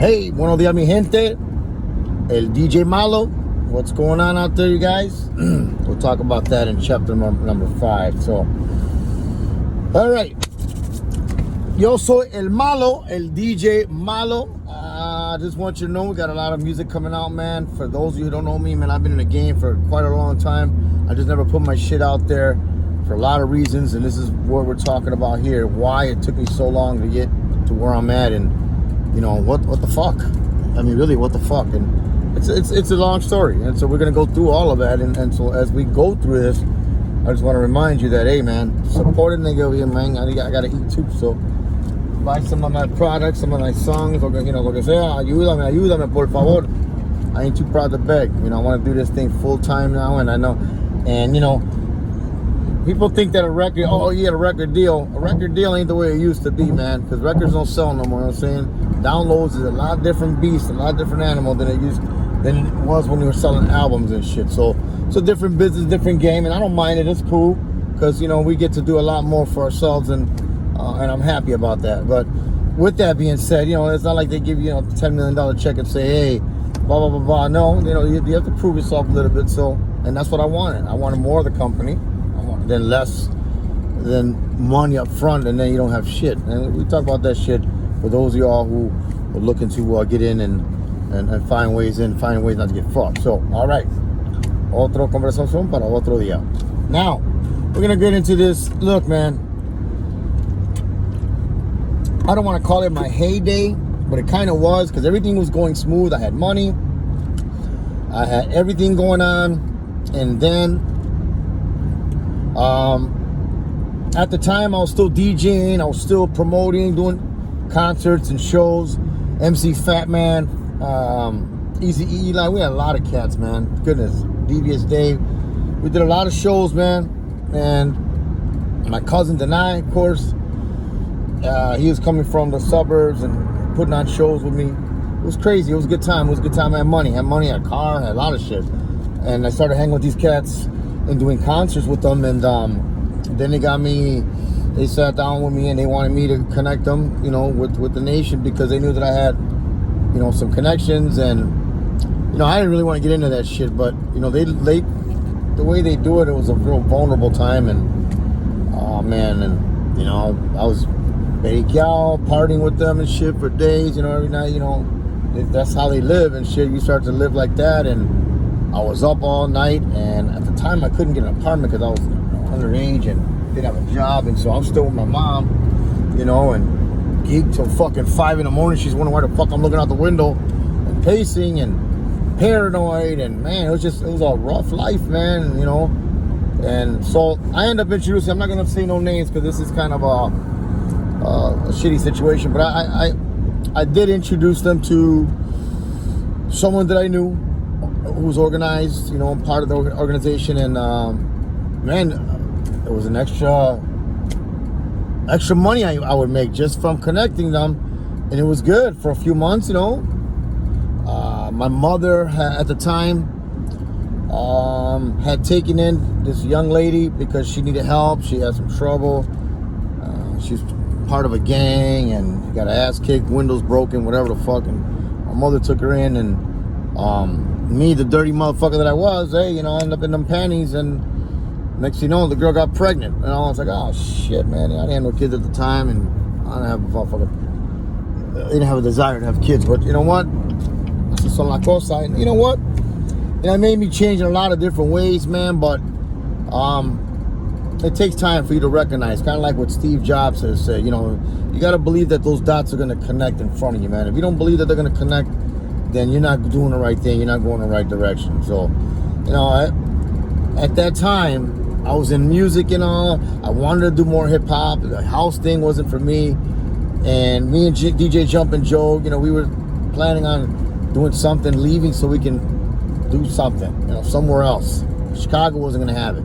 Hey, buenos días, mi gente. El DJ Malo. What's going on out there, you guys? We'll talk about that in chapter number 5. So, all right. Yo soy El Malo, El DJ Malo. I just want you to know we got a lot of music coming out, man. For those of you who don't know me, man, I've been in the game for quite a long time. I just never put my shit out there for a lot of reasons, and this is what we're talking about here. Why it took me so long to get to where I'm at, and you know what the fuck? I mean, really, what the fuck? And it's a long story, and so we're gonna go through all of that. And so as we go through this, I just want to remind you that, hey, man, support a nigga here, man. I gotta eat too, so buy some of my products, some of my songs, or you know, lo que sea. Ayúdame, por favor. I ain't too proud to beg. You know, I want to do this thing full time now, and I know, and you know. People think that a record deal ain't the way it used to be, man, because records don't sell no more, you know what I'm saying? Downloads is a lot different beast, a lot different animal than it was when we were selling albums and shit. So it's a different business, different game, and I don't mind it. It's cool, because, you know, we get to do a lot more for ourselves, and I'm happy about that. But with that being said, you know, it's not like they give you, $10 million check and say, hey, blah, blah, blah, blah. No, you know, you have to prove yourself a little bit, so, and that's what I wanted. I wanted more of the company. Than less than money up front, and then you don't have shit. And we talk about that shit for those of y'all who are looking to get in and find ways not to get fucked. So, all right, otro conversación para otro día. Now we're gonna get into this. Look, man, I don't want to call it my heyday, but it kind of was, because everything was going smooth. I had money, I had everything going on, and then at the time I was still DJing, I was still promoting, doing concerts and shows. MC Fat Man, Easy Eli, we had a lot of cats, man. Goodness, Devious Dave. We did a lot of shows, man. And my cousin Denai, of course, he was coming from the suburbs and putting on shows with me. It was crazy. It was a good time. It was a good time. I had money, had a car, had a lot of shit. And I started hanging with these cats and doing concerts with them, and then they sat down with me and they wanted me to connect them, you know, with the nation, because they knew that I had, you know, some connections. And you know, I didn't really want to get into that shit, but you know, they the way they do it, it was a real vulnerable time. And oh man, and you know, I was partying with them and shit for days, you know, every night. You know, that's how they live and shit. You start to live like that, and I was up all night, and at the time I couldn't get an apartment because I was underage and didn't have a job, and so I'm still with my mom, you know, and geeked till fucking 5 in the morning. She's wondering why the fuck I'm looking out the window and pacing and paranoid, and man, it was a rough life, man, you know. And so I end up introducing, I'm not gonna say no names because this is kind of a shitty situation, but I did introduce them to someone that I knew who was organized, you know, part of the organization, and man, it was an extra money I would make just from connecting them, and it was good for a few months, you know. My mother at the time had taken in this young lady because she needed help. She had some trouble. She's part of a gang and got her ass kicked, windows broken, whatever the fuck, and my mother took her in, and me, the dirty motherfucker that I was, hey, you know, I ended up in them panties, and next thing you know, the girl got pregnant, and I was like, oh shit, man, I didn't have no kids at the time, and I didn't have a desire to have kids, but you know what, that's on la cosa, and you know what, it made me change in a lot of different ways, man, but it takes time for you to recognize, kind of like what Steve Jobs has said, you know, you got to believe that those dots are going to connect in front of you, man. If you don't believe that they're going to connect, then you're not doing the right thing, you're not going the right direction. So, you know, at that time, I was in music and all. I wanted to do more hip-hop. The house thing wasn't for me. And me and DJ Jumpin' Joe, you know, we were planning on doing something, leaving so we can do something, you know, somewhere else. Chicago wasn't going to have it.